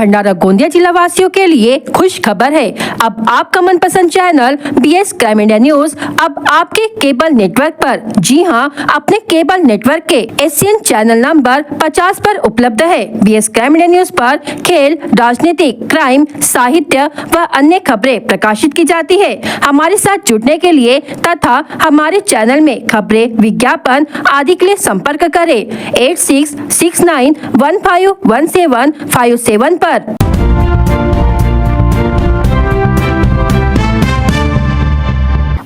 भंडारा गोंदिया जिला वासियों के लिए खुश खबर है। अब आपका मनपसंद channel BS crime India news अब आपके केबल नेटवर्क पर, जी हां, अपने केबल नेटवर्क के एशियन चैनल नंबर 50 पर उपलब्ध है। BS क्राइम इंडिया न्यूज पर खेल, राजनीतिक, क्राइम, साहित्य व अन्य खबरें प्रकाशित की जाती है। हमारे साथ जुड़ने के लिए तथा हमारे चैनल में खबरें, विज्ञापन आदि के लिए संपर्क करें 8669151757 पर।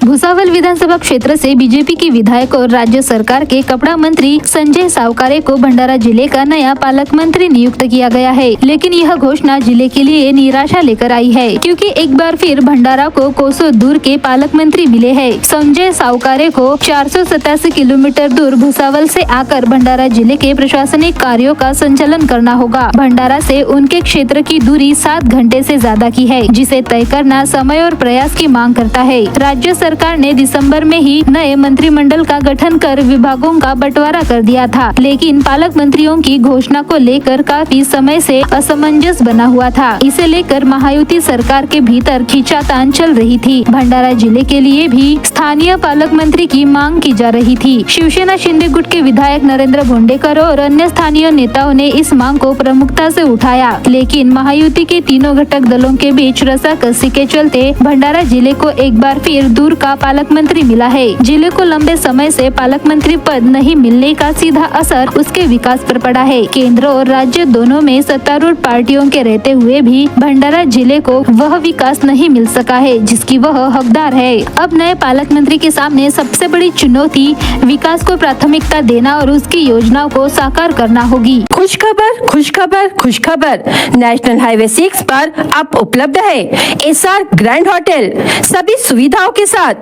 भुसावल विधानसभा क्षेत्र से बीजेपी के विधायक और राज्य सरकार के कपड़ा मंत्री संजय सावकारे को भंडारा जिले का नया पालक मंत्री नियुक्त किया गया है। लेकिन यह घोषणा जिले के लिए निराशा लेकर आई है, क्योंकि एक बार फिर भंडारा को कोसों दूर के पालक मंत्री मिले हैं। संजय सावकारे को 487 किलोमीटर दूर भुसावल से आकर भंडारा जिले के प्रशासनिक कार्यों का संचालन करना होगा। भंडारा से उनके क्षेत्र की दूरी 7 घंटे से ज्यादा की है, जिसे तय करना समय और प्रयास की मांग करता है। राज्य सरकार ने दिसंबर में ही नए मंत्रिमंडल का गठन कर विभागों का बंटवारा कर दिया था, लेकिन पालक मंत्रियों की घोषणा को लेकर काफी समय से असमंजस बना हुआ था। इसे लेकर महायुति सरकार के भीतर खींचातान चल रही थी। भंडारा जिले के लिए भी स्थानीय पालक मंत्री की मांग की जा रही थी। शिवसेना शिंदे गुट के विधायक नरेंद्र भोंडेकर और अन्य स्थानीय नेताओं ने इस मांग को प्रमुखता से उठाया, लेकिन महायुति के तीनों घटक दलों के बीच रस्साकसी के चलते भंडारा जिले को एक बार फिर दूर का पालक मंत्री मिला है। जिले को लंबे समय से पालक मंत्री पद नहीं मिलने का सीधा असर उसके विकास पर पड़ा है। केंद्र और राज्य दोनों में सत्तारूढ़ पार्टियों के रहते हुए भी भंडारा जिले को वह विकास नहीं मिल सका है जिसकी वह हकदार है। अब नए पालक मंत्री के सामने सबसे बड़ी चुनौती विकास को प्राथमिकता देना और उसकी योजनाओं को साकार करना होगी। खुश खबर, खुश खबर, खुश खबर। नेशनल हाईवे 6 पर अब उपलब्ध है SR ग्रैंड होटल सभी सुविधाओं के साथ।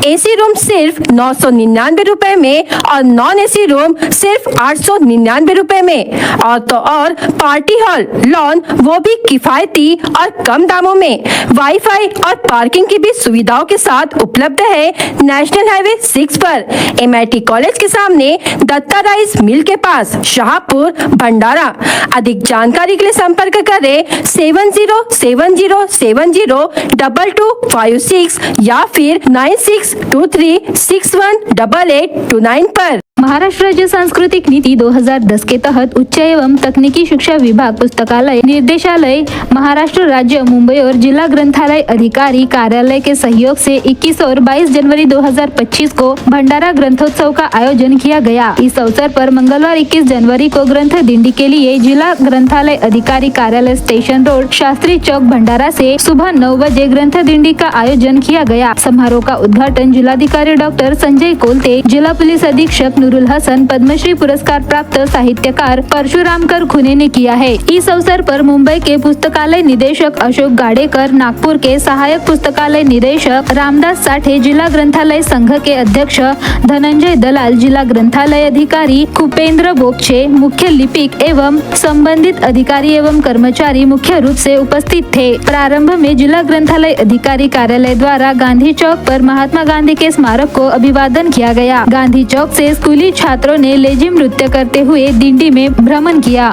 AC रूम सिर्फ 999 रुपए में और नॉन AC रूम सिर्फ 899 रुपए में, और तो और पार्टी हॉल, लॉन, वो भी किफायती और कम दामों में। वाईफाई और पार्किंग की भी सुविधाओं के साथ उपलब्ध है नेशनल हाईवे 6 पर, MIT कॉलेज के सामने, दत्ता राइस मिल के पास, शाहपुर, भंडारा। अधिक जानकारी के लिए संपर्क करें 7070702256 या फिर 9623618829 पर। महाराष्ट्र राज्य सांस्कृतिक नीति 2010 के तहत उच्च एवं तकनीकी शिक्षा विभाग, पुस्तकालय निर्देशालय, महाराष्ट्र राज्य, मुंबई और जिला ग्रंथालय अधिकारी कार्यालय के सहयोग से 21 और 22 जनवरी 2025 को भंडारा ग्रंथोत्सव का आयोजन किया गया। इस अवसर पर मंगलवार 21 जनवरी को ग्रंथ दिंडी के लिए जिला ग्रंथालय अधिकारी कार्यालय, स्टेशन रोड, शास्त्री चौक, भंडारा से सुबह 9 बजे ग्रंथ दिंडी का आयोजन किया गया। समारोह का उद्घाटन जिलाधिकारी डॉक्टर संजय कोलते, जिला पुलिस अधीक्षक नूरुल हसन, पद्मश्री पुरस्कार प्राप्त साहित्यकार परशुरामकर खुने ने किया है। इस अवसर पर मुंबई के पुस्तकालय निदेशक अशोक गाडेकर, नागपुर के सहायक पुस्तकालय निदेशक रामदास साठे, जिला ग्रंथालय संघ के अध्यक्ष धनंजय दलाल, जिला ग्रंथालय अधिकारी कुपेंद्र बोपचे, मुख्य लिपिक एवं संबंधित अधिकारी एवं कर्मचारी मुख्य रूप से उपस्थित थे। प्रारंभ में जिला ग्रंथालय अधिकारी कार्यालय द्वारा गांधी चौक पर महात्मा गांधी के स्मारक को अभिवादन किया गया। गांधी चौक से स्कूली छात्रों ने लेजिम नृत्य करते हुए दिंडी में भ्रमण किया।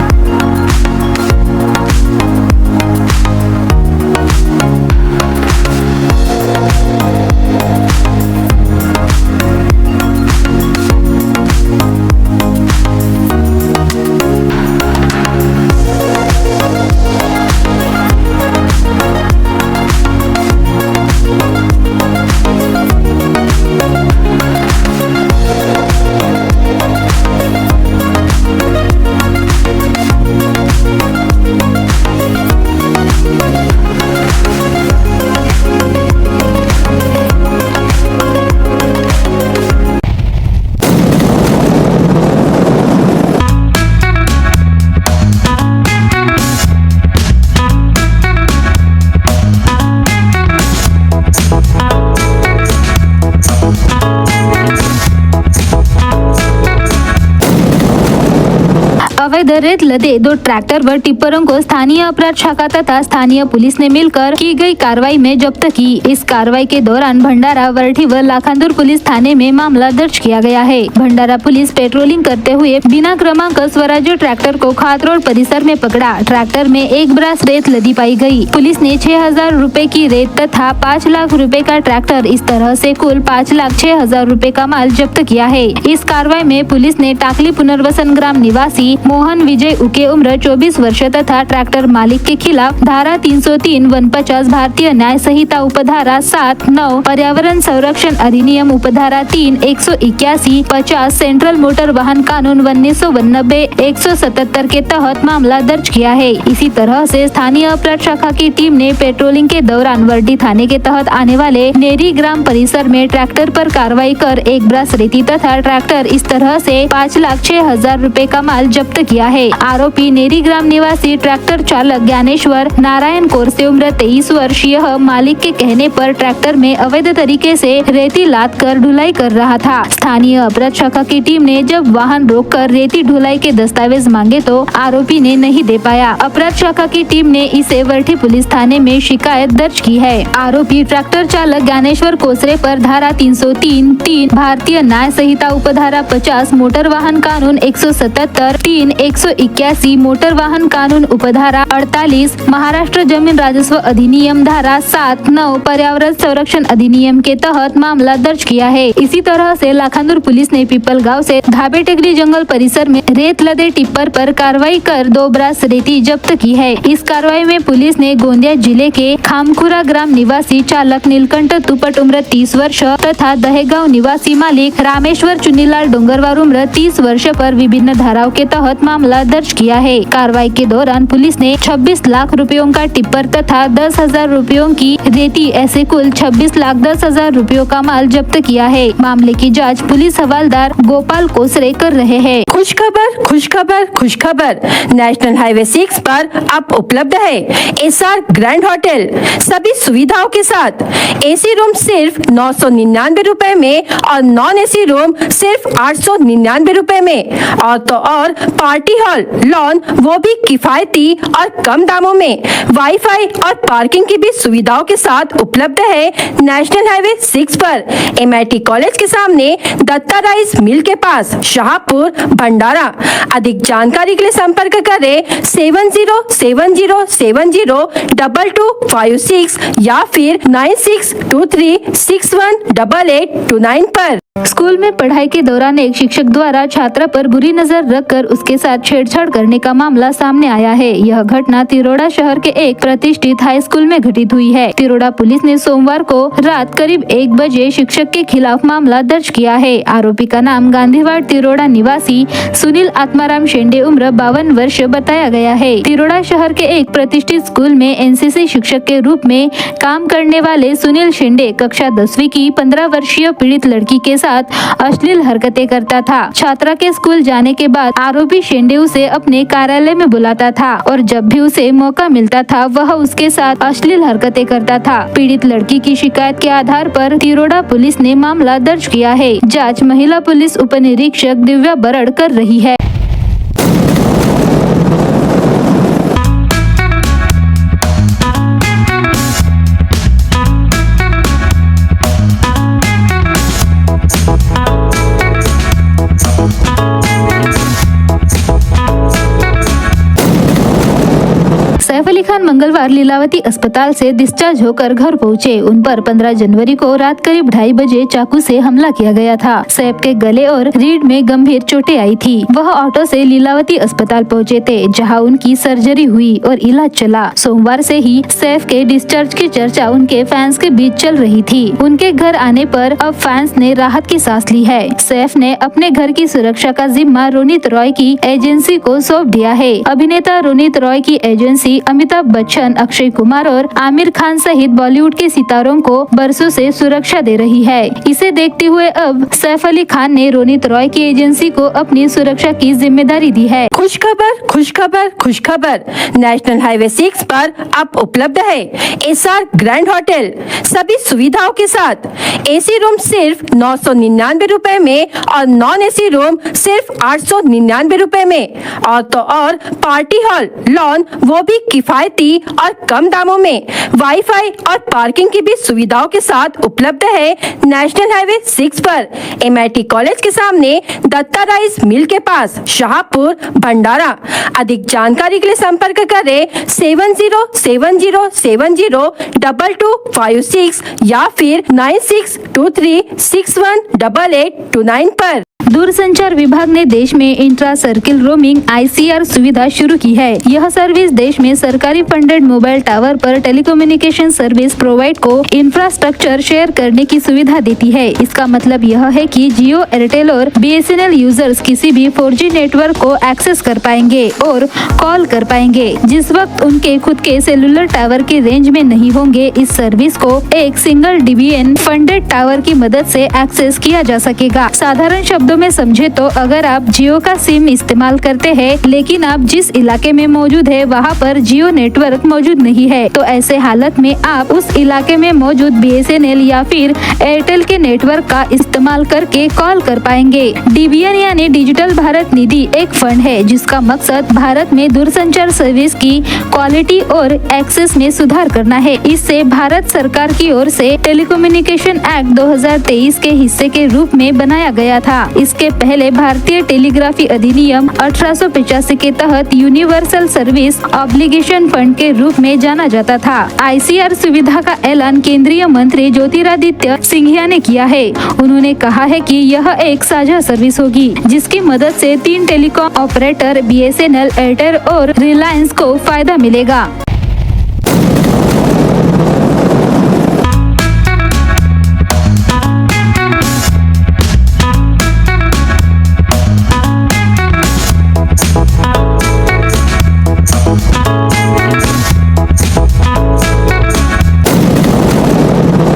अवैध रेत लदे 2 ट्रैक्टर व टिप्परों को स्थानीय अपराध शाखा तथा स्थानीय पुलिस ने मिलकर की गई कार्रवाई में जब्त की। इस कार्रवाई के दौरान भंडारा, वरठी व लाखांदूर पुलिस थाने में मामला दर्ज किया गया है। भंडारा पुलिस पेट्रोलिंग करते हुए बिना क्रमांक स्वराज्य ट्रैक्टर को खात रोड परिसर में पकड़ा। ट्रैक्टर में 1 ब्रास रेत लदी पाई गई। पुलिस ने 6,000 रुपए की रेत तथा 5 लाख रुपए का ट्रैक्टर, इस तरह से कुल 5,06,000 रुपए का माल जब्त किया है। इस कार्रवाई में पुलिस ने टाकली पुनर्वसन ग्राम निवासी मोहन विजय उके उम्र 24 वर्ष तथा ट्रैक्टर मालिक के खिलाफ धारा 303 150 भारतीय न्याय संहिता उपधारा 7-9 पर्यावरण संरक्षण अधिनियम उपधारा 3 181 50 सेंट्रल मोटर वाहन कानून 1992 177 के तहत मामला दर्ज किया है। इसी तरह से स्थानीय अपराध शाखा की टीम ने पेट्रोलिंग के दौरान वर्डी थाने के तहत आने वाले नेरी ग्राम परिसर में ट्रैक्टर पर कार्रवाई कर 1 ब्रास रेती तथा ट्रैक्टर, इस तरह से 5,06,000 रुपए का माल जब्त किया है। आरोपी नेरी ग्राम निवासी ट्रैक्टर चालक ज्ञानेश्वर नारायण कोरसे उम्र 23 वर्ष, यह मालिक के कहने पर ट्रैक्टर में अवैध तरीके से रेती लाद कर ढुलाई कर रहा था। स्थानीय अपराध शाखा की टीम ने जब वाहन रोककर रेती ढुलाई के दस्तावेज मांगे तो आरोपी ने नहीं दे पाया। अपराध शाखा की टीम ने इसे वरठी पुलिस थाने में शिकायत दर्ज की है। आरोपी ट्रैक्टर चालक ज्ञानेश्वर कोसरे पर धारा 303-3 भारतीय न्याय संहिता उपधारा 50 मोटर वाहन कानून 177-3 181 मोटर वाहन कानून उपधारा 48 महाराष्ट्र जमीन राजस्व अधिनियम धारा 7-9 पर्यावरण संरक्षण अधिनियम के तहत मामला दर्ज किया है। इसी तरह से लाखांदूर पुलिस ने पीपल गांव से धाबे टेकरी जंगल परिसर में रेत लदे टिप्पर पर कार्रवाई कर 2 ब्रास रेती जब्त की है। इस कार्रवाई में पुलिस ने गोंदिया जिले के खामखुरा ग्राम निवासी चालक नीलकंठ तुपट उम्र 30 वर्ष तथा दहेगांव निवासी मालिक रामेश्वर चुन्नीलाल डोंगरवार उम्र 30 वर्ष पर विभिन्न धाराओं के तहत मामला दर्ज किया है। कार्रवाई के दौरान पुलिस ने 26 लाख रुपयों का टिप्पर तथा 10,000 रुपयों की रेती, ऐसे कुल 26,10,000 रुपयों का माल जब्त किया है। मामले की जांच पुलिस हवालदार गोपाल कोसरे कर रहे हैं। खुशखबर, खुशखबर, खुशखबर। नेशनल हाईवे 6 पर अब उपलब्ध है एसआर ग्रैंड होटल सभी सुविधाओं के साथ। एसी रूम सिर्फ 999 रुपए में और नॉन एसी रूम सिर्फ 899 रुपए में। और तो और पार्टी हॉल, लॉन, वो भी किफायती और कम दामों में। वाईफाई और पार्किंग की भी सुविधाओं के साथ उपलब्ध है नेशनल हाईवे 6 पर, MIT कॉलेज के सामने, दत्ता राइस मिल के पास, शाहपुर, भंडारा। अधिक जानकारी के लिए संपर्क करें 7070702256 या फिर 9623618829 पर। स्कूल में पढ़ाई के दौरान एक शिक्षक द्वारा छात्रा पर बुरी नजर रखकर उसके साथ छेड़छाड़ करने का मामला सामने आया है। यह घटना तिरोड़ा शहर के एक प्रतिष्ठित हाई स्कूल में घटित हुई है। तिरोड़ा पुलिस ने सोमवार को रात करीब 1 बजे शिक्षक के खिलाफ मामला दर्ज किया है। आरोपी का नाम गांधीवाड़ तिरोड़ा निवासी सुनील आत्माराम शेंडे उम्र 52 वर्ष बताया गया है। तिरोड़ा शहर के एक प्रतिष्ठित स्कूल में NCC शिक्षक के रूप में काम करने वाले सुनील शेंडे कक्षा 10वीं की 15 वर्षीय पीड़ित लड़की के साथ अश्लील हरकतें करता था। छात्रा के स्कूल जाने के बाद आरोपी शेंडे उसे अपने कार्यालय में बुलाता था और जब भी उसे मौका मिलता था वह उसके साथ अश्लील हरकतें करता था। पीड़ित लड़की की शिकायत के आधार पर तिरोड़ा पुलिस ने मामला दर्ज किया है। जांच महिला पुलिस उप निरीक्षक दिव्या बरड़ कर रही है। सैफ अली खान मंगलवार लीलावती अस्पताल से डिस्चार्ज होकर घर पहुंचे। उन पर 15 जनवरी को रात करीब 2:30 बजे चाकू से हमला किया गया था। सैफ के गले और रीढ़ में गंभीर चोटें आई थी। वह ऑटो से लीलावती अस्पताल पहुंचे थे, जहां उनकी सर्जरी हुई और इलाज चला। सोमवार से ही सैफ के डिस्चार्ज की चर्चा उनके फैंस के बीच चल रही थी। उनके घर आने पर अब फैंस ने राहत की सांस ली है। सैफ ने अपने घर की सुरक्षा का जिम्मा रोनित रॉय की एजेंसी को सौंप दिया है। अभिनेता रोनित रॉय की एजेंसी अमित अमिताभ बच्चन, अक्षय कुमार और आमिर खान सहित बॉलीवुड के सितारों को बरसों से सुरक्षा दे रही है। इसे देखते हुए अब सैफ अली खान ने रोनित रॉय की एजेंसी को अपनी सुरक्षा की जिम्मेदारी दी है। खुशखबर, खुशखबर, खुशखबर। नेशनल हाईवे 6 पर अब उपलब्ध है एसआर ग्रैंड होटल सभी सुविधाओं के साथ। एसी रूम सिर्फ 999 रुपए में और नॉन एसी रूम सिर्फ 899 रुपए में। और तो और पार्टी हॉल, लॉन वो भी किफायती और कम दामों में। वाईफाई और पार्किंग की भी सुविधाओं के साथ उपलब्ध है नेशनल हाईवे 6 पर एमआईटी कॉलेज के सामने दत्ता राइस मिल के पास, शाहपुर, भंडारा। अधिक जानकारी के लिए संपर्क करें 7070702256 या फिर 9623618829 पर। दूरसंचार विभाग ने देश में इंट्रा सर्किल रोमिंग ICR सुविधा शुरू की है। यह सर्विस देश में सरकारी फंडेड मोबाइल टावर पर टेलीकम्युनिकेशन सर्विस प्रोवाइड को इंफ्रास्ट्रक्चर शेयर करने की सुविधा देती है। इसका मतलब यह है कि जियो, एयरटेल और BSNL यूजर्स किसी भी 4G नेटवर्क को एक्सेस कर पाएंगे और कॉल कर पाएंगे जिस वक्त उनके खुद के सेलुलर टावर के रेंज में नहीं होंगे। इस सर्विस को एक सिंगल DBN फंडेड टावर की मदद से एक्सेस किया जा सकेगा। साधारण शब्दों में समझे तो अगर आप जियो का सिम इस्तेमाल करते हैं लेकिन आप जिस इलाके में मौजूद है वहाँ पर जियो नेटवर्क मौजूद नहीं है, तो ऐसे हालत में आप उस इलाके में मौजूद BSNL या फिर एयरटेल के नेटवर्क का इस्तेमाल करके कॉल कर पाएंगे। DBN यानी डिजिटल भारत निधि एक फंड है जिसका मकसद भारत में दूरसंचार सर्विस की क्वालिटी और एक्सेस में सुधार करना है। इससे भारत सरकार की ओर से टेलीकम्युनिकेशन एक्ट 2023 के हिस्से के रूप में बनाया गया था। इसके पहले भारतीय टेलीग्राफी अधिनियम 1885 के तहत यूनिवर्सल सर्विस ऑब्लिगेशन फंड के रूप में जाना जाता था। ICR सुविधा का ऐलान केंद्रीय मंत्री ज्योतिरादित्य सिंधिया ने किया है। उन्होंने कहा है कि यह एक साझा सर्विस होगी जिसकी मदद से 3 टेलीकॉम ऑपरेटर BSNL, एयरटेल और रिलायंस को फायदा मिलेगा।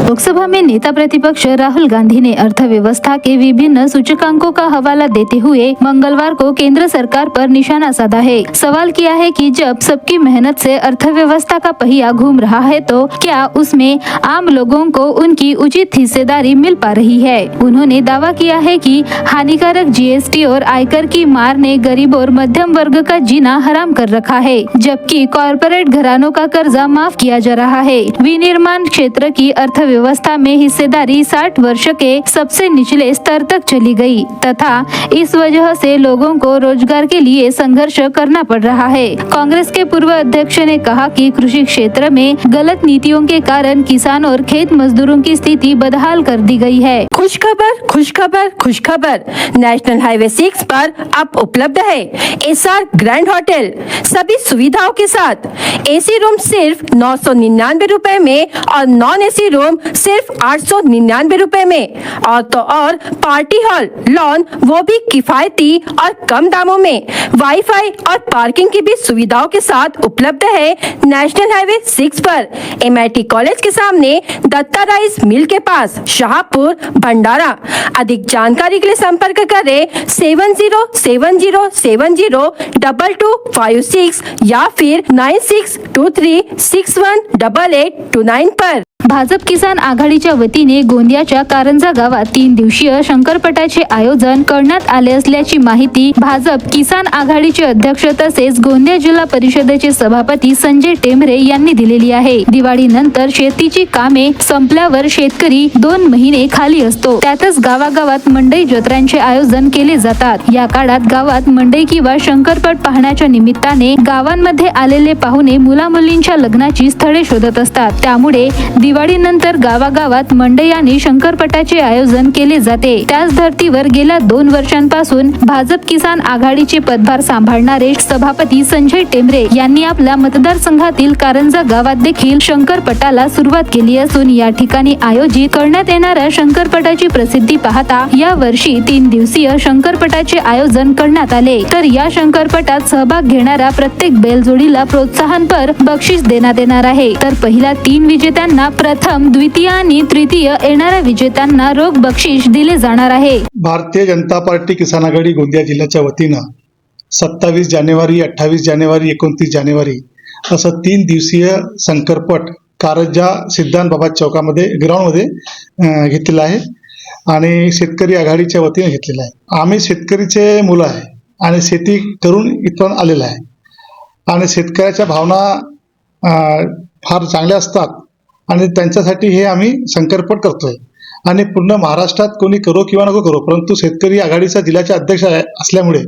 लोकसभा में नेता प्रतिपक्ष राहुल गांधी ने अर्थव्यवस्था के विभिन्न सूचकांकों का हवाला देते हुए मंगलवार को केंद्र सरकार पर निशाना साधा है। सवाल किया है कि जब सबकी मेहनत से अर्थव्यवस्था का पहिया घूम रहा है तो क्या उसमें आम लोगों को उनकी उचित हिस्सेदारी मिल पा रही है। उन्होंने दावा किया है कि हानिकारक GST और आयकर की मार ने गरीब और मध्यम वर्ग का जीना हराम कर रखा है, जबकि कॉरपोरेट घरानों का कर्जा माफ किया जा रहा है। विनिर्माण क्षेत्र की अर्थव्यवस्था में हिस्सेदारी 60 वर्ष के सबसे निचले स्तर तक चली गई तथा इस वजह से लोगों को रोजगार के लिए संघर्ष करना पड़ रहा है। कांग्रेस के पूर्व अध्यक्ष ने कहा कि कृषि क्षेत्र में गलत नीतियों के कारण किसान और खेत मजदूरों की स्थिति बदहाल कर दी गई है। खुशखबर, खुशखबर, खुशखबर। नेशनल हाईवे 6 पर अब उपलब्ध है एसआर ग्रैंड होटल सभी सुविधाओं के साथ। एसी रूम सिर्फ 999 रुपए में और नॉन एसी रूम सिर्फ 899 रुपए में। और तो और पार्टी हॉल, लॉन वो भी किफायती और कम दामों में। वाईफाई और पार्किंग की भी सुविधाओं के साथ उपलब्ध है नेशनल हाईवे 6 पर एमआईटी कॉलेज के सामने दत्ता राइस मिल के पास, शाहपुर, भंडारा। अधिक जानकारी के लिए संपर्क करें 7070702256 या फिर 9623618829 पर। भाजप किसान आघाडीच्या वतीने गोंदियाच्या कारंजा गावात 3 दिवसीय शंकरपटाचे आयोजन करण्यात आले असल्याची माहिती भाजप किसान आघाडीचे अध्यक्ष तसेच गोंदिया जिल्हा परिषदेचे सभापती संजय टेमरे यांनी दिलेली आहे। दिवाळीनंतर शेतीची कामे संपल्यावर शेतकरी 2 महिने खाली असतो, त्यातच गावागावात मंडई जत्रांचे आयोजन केले जातात। या काळात गावात मंडई किंवा शंकरपट पाहण्याच्या निमित्ताने गावांमध्ये आलेले पाहुणे मुलामुलींच्या लग्नाची स्थळे शोधत असतात। त्यामुळे दिवाळीनंतर गावागावात मंडई आणि शंकरपटाचे आयोजन केले जाते. त्याच धर्तीवर गेल्या 2 वर्षांपासून भाजप किसान आघाडीचे पदभार सांभाळणारे सभापती संजय टेंबरे यांनी आपल्या मतदारसंघातील कारंजा गावात देखील शंकरपटाला सुरुवात केली असून या ठिकाणी आयोजित करण्यात येणाऱ्या शंकरपटाची प्रसिद्धी पाहता या वर्षी 3 दिवसीय शंकरपटाचे आयोजन करण्यात आले. तर या शंकरपटात सहभाग घेणाऱ्या प्रत्येक बैलजोडीला प्रोत्साहनपर बक्षीस देण्यात येणार आहे. तर पहिल्या 3 विजेत्यांना प्रथम, द्वितीय आणि तृतीय येणाऱ्या विजेत्यांना रोख बक्षीस दिले जाणार आहे. भारतीय जनता पार्टी किसान आघाडी गोंदिया जिल्ह्याच्या वतीनं 27 जानेवारी, 28 जानेवारी, 29 जानेवारी असं 3 दिवसीय शंकरपट कारंजा सिद्धांत बाबा चौकामध्ये ग्राउंडमध्ये घेतलेला आहे आणि शेतकरी आघाडीच्या वतीने घेतलेला आहे. आम्ही शेतकरीचे मुलं आहे आणि शेती करून इथून आलेलं आहे आणि शेतकऱ्याच्या भावना फार चांगल्या असतात आणि त्यांच्यासाठी हे आम्ही शंकरपट करतोय. आणि पूर्ण महाराष्ट्रात कोणी करो किंवा नको करो, परंतु शेतकरी आघाडीचा जिल्ह्याचे अध्यक्ष असल्यामुळे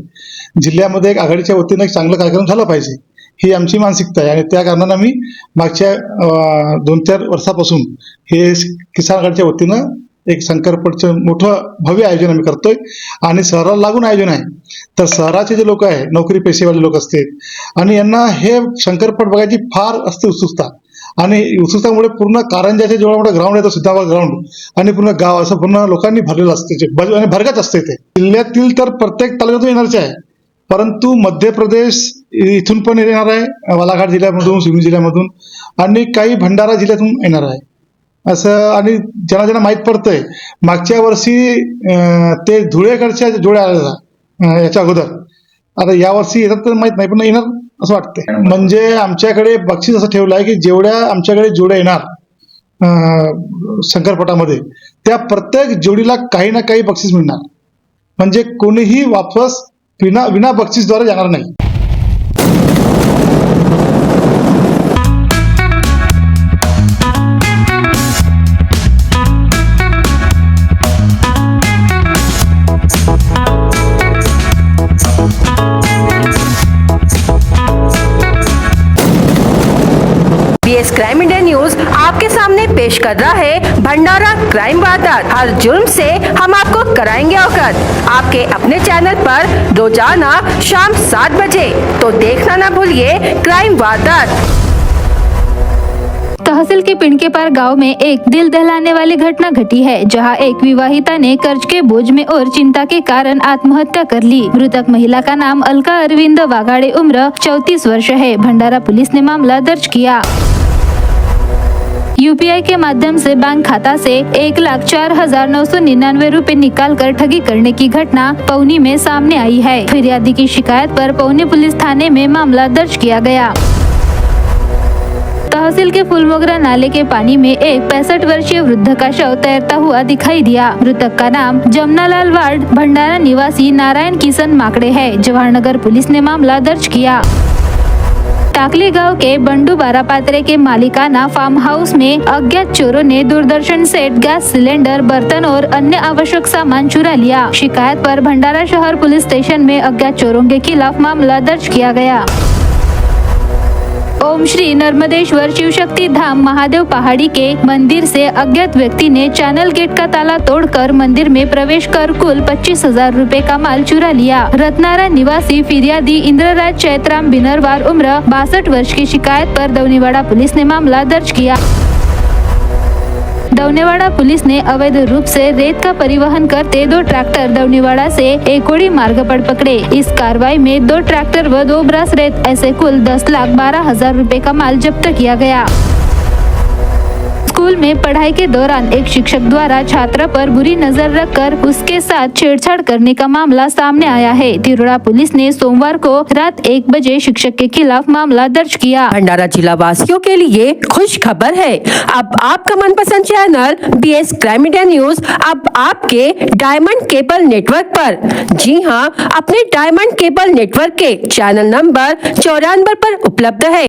जिल्ह्यामध्ये एक आघाडीच्या वतीनं एक चांगला कार्यक्रम झाला पाहिजे ही आमची मानसिकता आहे आणि त्या कारणानं आम्ही मागच्या 2-4 वर्षापासून हे किसान आघाडीच्या वतीनं एक शंकरपटचं मोठं भव्य आयोजन आम्ही करतोय आणि शहराला लागून आयोजन आहे. तर शहराचे जे लोक आहे, नोकरी पेशेवाले लोक असतात आणि यांना हे शंकरपट बघायची फार असते उत्सुकता आणि उत्सुकतामुळे पूर्ण कारंजाचे जेवढा मोठा ग्राउंड आहे तो सिद्धाबाग ग्राउंड आणि पूर्ण गाव असं पूर्ण लोकांनी भरलेलं असते आणि भरगत असते. ते जिल्ह्यातील तर प्रत्येक तालुक्यातून येणारच आहे, परंतु मध्य प्रदेश इथून पण येणार आहे, बालाघाट जिल्ह्यामधून, सिवनी जिल्ह्यामधून आणि काही भंडारा जिल्ह्यातून येणार आहे असं. आणि ज्यांना माहीत पडतंय मागच्या वर्षी ते धुळेकडच्या जोड्या आलेला याच्या अगोदर, आता यावर्षी येतात तर माहीत नाही पण येणार असं वाटतंय. म्हणजे आमच्याकडे बक्षीस असं ठेवलं आहे की जेवढ्या आमच्याकडे जोड्या येणार शंकरपटामध्ये त्या प्रत्येक जोडीला काही ना काही बक्षीस मिळणार, म्हणजे कोणीही वापस विना बक्षीसद्वारे जाणार नाही. बीएस क्राइम इंडिया न्यूज आपके सामने पेश कर रहा है भंडारा क्राइम वारदात। हर जुर्म से हम आपको कराएंगे अवगत। आपके अपने चैनल पर रोजाना शाम 7 बजे, तो देखना ना भूलिए क्राइम वारदात। तहसील के पिंडकेपार गांव में एक दिल दहलाने वाली घटना घटी है, जहां एक विवाहिता ने कर्ज के बोझ में और चिंता के कारण आत्महत्या कर ली। मृतक महिला का नाम अलका अरविंद वाघाड़े, उम्र 34 वर्ष है। भंडारा पुलिस ने मामला दर्ज किया। यूपीआई के माध्यम से बैंक खाता से 1,04,999 रुपए निकाल कर ठगी करने की घटना पौनी में सामने आई है। फिरियादी की शिकायत पर पौनी पुलिस थाने में मामला दर्ज किया गया। तहसील के फूलमोगरा नाले के पानी में एक 65 वर्षीय वृद्ध का शव तैरता हुआ दिखाई दिया। मृतक का नाम जमनालाल वार्ड भंडारा निवासी नारायण किशन माकड़े है। जवाहरनगर पुलिस ने मामला दर्ज किया। टाकली गांव के बंडू बारापात्रे के मालिकाना फार्म हाउस में अज्ञात चोरों ने दूरदर्शन सेट, गैस सिलेंडर, बर्तन और अन्य आवश्यक सामान चुरा लिया। शिकायत पर भंडारा शहर पुलिस स्टेशन में अज्ञात चोरों के खिलाफ मामला दर्ज किया गया। ओम श्री नर्मदेश्वर शिव शक्ति धाम महादेव पहाड़ी के मंदिर से अज्ञात व्यक्ति ने चैनल गेट का ताला तोड़कर मंदिर में प्रवेश कर कुल 25,000 रुपए का माल चुरा लिया। रत्नारा निवासी फिरियादी इंद्रराज चैत्राम बिनरवार, उम्र 62 वर्ष की शिकायत पर दौनीवाड़ा पुलिस ने मामला दर्ज किया। दौनेवाड़ा पुलिस ने अवैध रूप से रेत का परिवहन करते 2 ट्रैक्टर दौनेवाड़ा से एकोड़ी मार्ग पर पकड़े। इस कार्रवाई में 2 ट्रैक्टर व 2 ब्रश रेत ऐसे कुल 10,12,000 रुपए का माल जब्त किया गया। स्कूल में पढ़ाई के दौरान एक शिक्षक द्वारा छात्रा पर बुरी नजर रखकर उसके साथ छेड़छाड़ करने का मामला सामने आया है। तिरोड़ा पुलिस ने सोमवार को रात 1 बजे शिक्षक के खिलाफ मामला दर्ज किया। भंडारा जिला वासियों के लिए खुश खबर है, अब आपका मनपसंद channel BS crime India news अब आपके डायमंड केबल नेटवर्क पर। जी हां, अपने डायमंड केबल नेटवर्क के चैनल नंबर 94 पर उपलब्ध है।